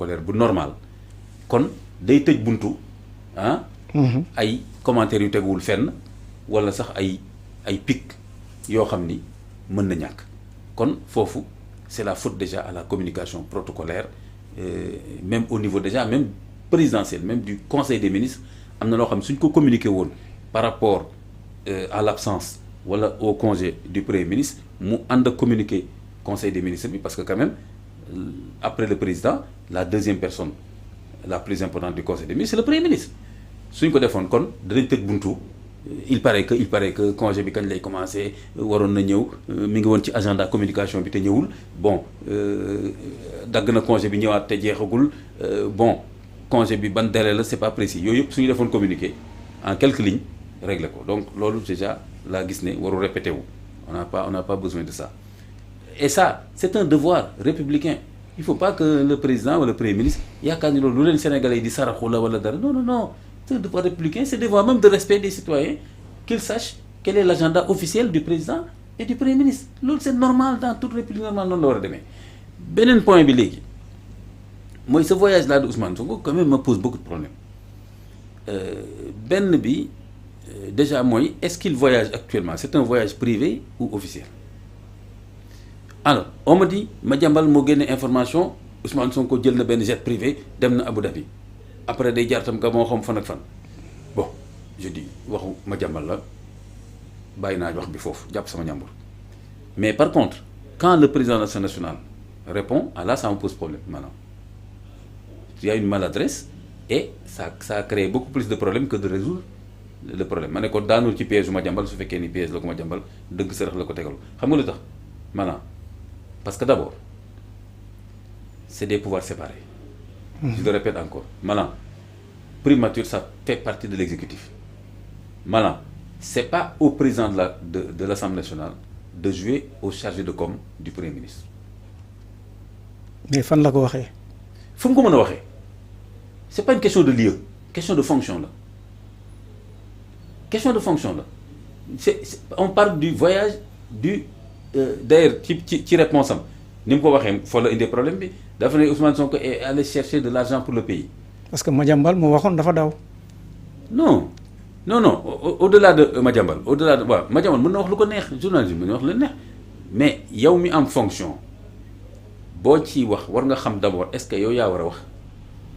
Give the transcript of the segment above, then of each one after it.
colère bu normal kon day tëj buntu ah. ay commentaires yu teguwul fenn wala sax ay pic yoo xam ni mën na ñàkk kon foofu c'est la faute déjà à la communication protocolaire même au niveau déjà même présidentiel même du conseil des ministres am na loo xam ne suñ ko communiqué woon par rapport à l'absence wala au congé du premier ministre mu ànd ak communiqué conseil des ministres bi parce que quand même après le président la deuxième personne la plus importante du conseil des ministres c'est le premier ministre suñ ko defoon kon danañ tëj buntu il paraît que congé bi kañ lay commencer waroon na ñëw mi ngi woon ci agenda communication bi te ñëwul bon dagg na congé bi ñëwaat te jeexagul bon congé bi ban délai la c'est pas précis yooyu yëpp suñu defoon communiqué en quelques lignes réglé ko donc loolu déjà laa gis ne warul répété wu on n'a pas besoin de ça et ça c'est un devoir républicain il faut pas que le président wala le premier ministre yaakaar ni loolu lu leen Sénégalais yi di saraxu la wala dara non c'est un devoir républicain c'est un devoir même de respect des citoyens qu'ils sachent quel est l'agenda officiel du président et du premier ministre loolu c'est normal dans toute république normale noonu la war a demee beneen point bi léegi mooy ce voyage là de Ousmane Sonko quand même me pose beaucoup de problèmes benn bi déjà mooy est-ce qu'il voyage actuellement c'est un voyage privé ou officiel alors on me dit Madiambal moo génne information Ousmane Sonko jël na benn jet privé dem na Abu Dhabi après day jaar tam nga moo xam fan ak fan bon je dis waxu Madiambal la bàyyi naa wax bi foofu jàpp sama ñàmbur mais par contre quand le président de l'Assemblée nationale répond là ça me pose problème maanaam il y a une maladresse et ça a créé beaucoup plus de problèmes que de résoudre le problème ma ne ko daanul ci piège u Madiambal su fekkee ni piège la ko Madiambal dëgg sërëx la ko tegal xam nga lu tax maanaam parce que d'abord c'est des pouvoirs séparés. Je le répète encore maanaam primature ça fait partie de l'exécutif maanaam c'est pas au président de l'Assemblée nationale de jouer au chargé de com du premier ministre. mais fan la ko waxee. fu mu ko mën a waxee c'est pas une question de lieu question de fonction la question de fonction la on parle du voyage du d'ailleurs ci réponse am ni mu ko waxee foo la indee problème bi dafa ne Ousmane Sonko est allé chercher de l'argent pour le pays. parce que Madiambal moo waxoon dafa daw. non au-delà de Madiambal au-delà de waaw Madiambal mën na wax lu ko neex journaliste mën na wax lu neex mais yow mi am fonction boo ci wax war nga xam d'abord est-ce que yow yaa war a wax.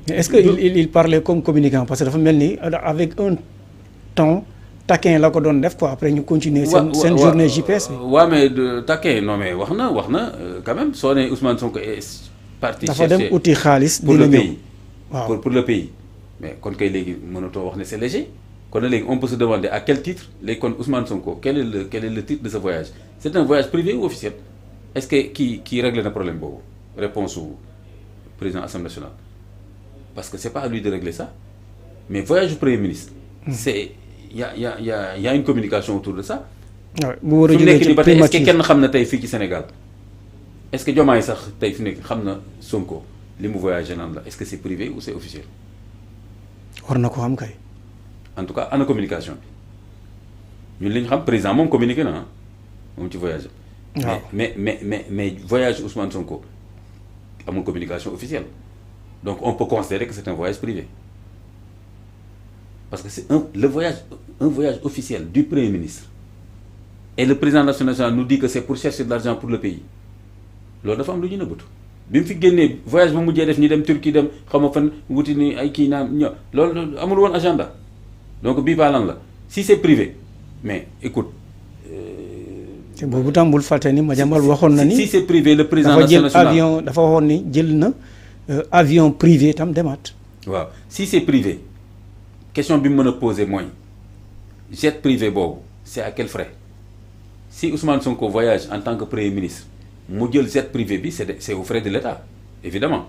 mais est-ce que il parlait comme communicant parce que dafa mel ni avec un ton taquin la ko doon def quoi après ñu continuer. seen journée JPS bi. waaw mais taquin non mais wax na quand même soo nee Ousmane Sonko est parti chercher dafa dem uti xaalis pour le pays waaw pour le pays mais kon kay léegi mënatoo wax ne c'est léger kon léegi on peut se demander à quel titre léegi kon Ousmane Sonko quel est le titre de ce voyage c'est un voyage privé ou officiel est-ce que kii réglé na problème boobu réponse au président Assemblée nationale parce que c'est pas à lui de régler ça mais voyage du premier ministre c'est il y a une communication autour de ça. waaw bu war a jógee ci primature est-ce que kenn xam na tey fii ci Sénégal est-ce que Diomaye sax tey fi nekk xam na Sonko li mu voyagé naan la est-ce que c'est privé ou c'est officiel. war na ko xam kay. en tout cas ana communication bi ñun li ñu xam président moom communiqué na moom ci voyage. waaw mais voyage Ousmane Sonko amul communication officielle donc on peut considérer que c'est un voyage privé. parce que c'est un voyage officiel du Premier ministre et le président de l'Assemblée nationale nous dit que c'est pour chercher de l'argent pour le pays loolu dafa am lu ñu nëbbatu bi mu fi génnee voyage ba mujjee def ñi dem Turquie dem xaw ma fan wuti ni ay kii naan ño loolu amul woon agenda donc bii baa lan la si c'est privé mais écoute. te boobu tam bul fàtte ni Madiambal waxoon na ni si c'est privé le président de l'Assemblée nationale dafa waxoon ni jël na avion privé tam demaat. waaw si c'est privé. question bi mu mën a poser mooy jet privé boobu c'est à quel frais si Ousmane Sonko voyage en tant que premier ministre mu jël jet privé bi c'est aux frais de l'État évidemment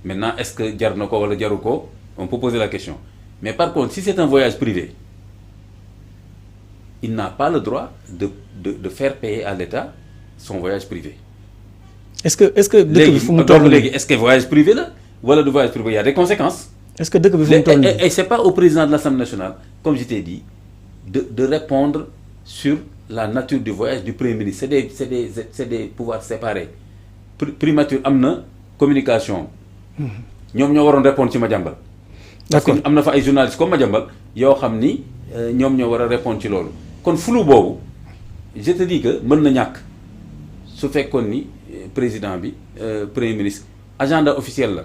maintenant est-ce que jar na ko wala jaru ko on peut poser la question mais par contre si c'est un voyage privé il n'a pas le droit de faire payer à l'État son voyage privé. est-ce que dëkk bi fu mu toll léegi est-ce que voyage privé la wala du voyage privé il y a des conséquences. est-ce que dëkk bi fu mu toll et c'est pas au président de l'Assemblée nationale comme je t'ai dit de répondre sur la nature du voyage du premier ministre c'est des pouvoirs séparés primature am na communication ñoom ñoo waroon répondre ci Madiambal. d'accord parce que am na fa ay journalistes comme Madiambal yoo xam ni ñoom ñoo war a répondre ci loolu kon flou boobu je te dis que mën na ñàkk su fekkoon ni président bi premier ministre agenda officiel la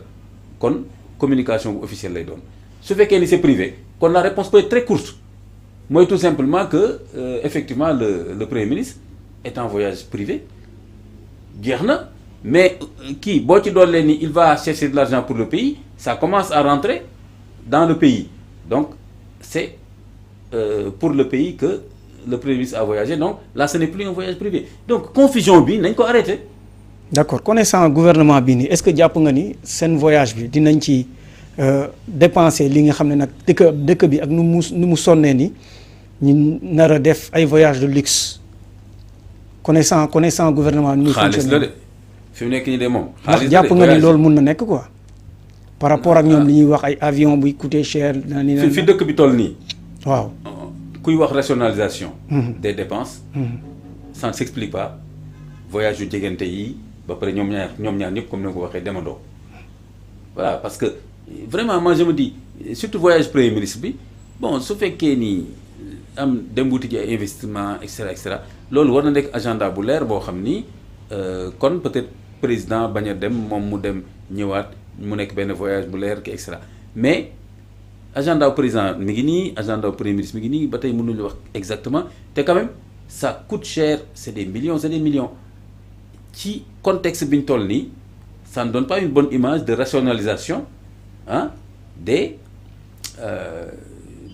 kon communication bu officielle lay doon su fekkee ni c'est privé kon la réponse peut être très courte mooy tout simplement que effectivement le premier ministre est en voyage privé jeex na mais kii boo ci dollee ni il va chercher de l'argent pour le pays ça commence à rentrer dans le pays donc c'est pour le pays que le premier ministre a voyagé donc là ce n'est plus un voyage privé donc confusion bi nañ ko arrêter. d'accord connaissant gouvernement bi nii est-ce que jàpp nga ni seen voyage bi dinañ ci dépenser li nga xam ne nag dëkk bi ak nu mu sonnee ni ñu nar a def ay voyage de luxe connaissant gouvernement bi. xaalis la de fi mu nekk nii de moom. xaalis la de jàpp nga ni loolu mun na nekk quoi. par rapport ak ñoom li ñuy wax ay avion buy coûter cher. fi dëkk bi toll nii. waaw kuy wax rationalisation. des dépenses. ça ne s'explique pas voyage yu jegante yi ba pare ñoom ñaar ñëpp comme ni nga ko waxee demandoo voilà parce que vraiment moi je me dis surtout voyage premier ministre bi bon su fekkee ni am dem wuti ji ay investissement et cetera loolu war na nekk agenda bu leer boo xam ni kon peut-être président bañ a dem moom mu dem ñëwaat mu nekk benn voyage bu leer ki et cetera mais agenda au président mi ngi nii agenda au premier ministre mi ngi nii ba tey mënuñu wax exactement te quand même ça coûte cher c'est des millions ci contexte bi ñu toll nii ça ne donne pas une bonne image de rationalisation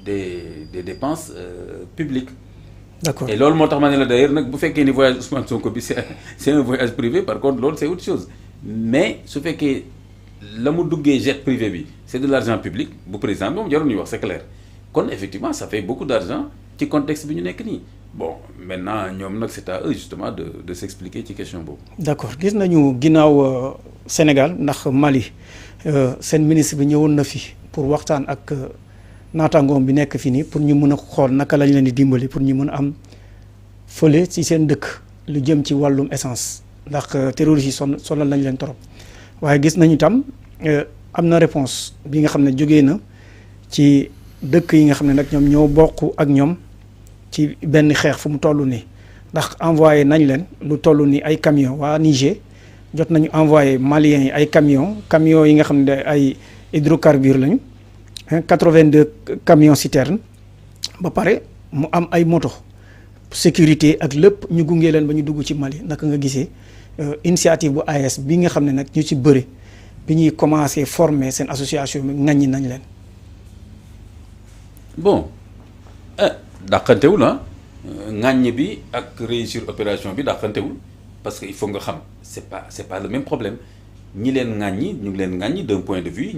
des dépenses publiques. D'accord. Et loolu moo tax ma ne la d'ailleurs nag bu fekkee ni voyage Ousmane Sonko bi c'est un voyage privé par contre loolu c'est autre chose mais su fekkee la mu duggee jet privé bi c'est de l'argent public bu président bi moom jarul ñuy wax c'est clair kon effectivement ça fait beaucoup d'argent ci contexte bi ñu nekk nii bon maintenant ñoom nag c'est à eux justement de s'expliquer ci question boobu. d'accord gis nañu ginnaaw Sénégal ndax Mali seen ministre bi ñëwoon na fi pour waxtaan ak naataangoom bi nekk fi nii pour ñu mën a xool naka lañ leen di dimbali pour ñu mën a am fële ci seen dëkk lu jëm ci wàllum essence ndax terroristes yi sonal nañ leen trop waaye gis nañu tam am na réponse bi nga xam ne jógee na ci dëkk yi nga xam ne nag ñoom ñoo bokk ak ñoom ci benn xeex fu mu toll nii ndax envoyé nañ leen lu toll ni ay camions waa Niger jot nañu envoyé maliens yi ay camions yi nga xam ne ay hydrocarbures lañu 82 camions citernes ba pare mu am ay moto sécurité ak lépp ñu gunge leen ba ñu dugg ci Mali naka nga gisee initiative bu AES bi nga xam ne nag ñu ci bëri bi ñuy commencer former seen association bi ŋaññi nañ leen. bon dàqantewul ŋàññ bi ak réussir opération bi dàqantewul parce que il faut nga xam c'est pas le même problème ñi leen ŋàññi ñu ngi leen ŋàññi d'un point de vue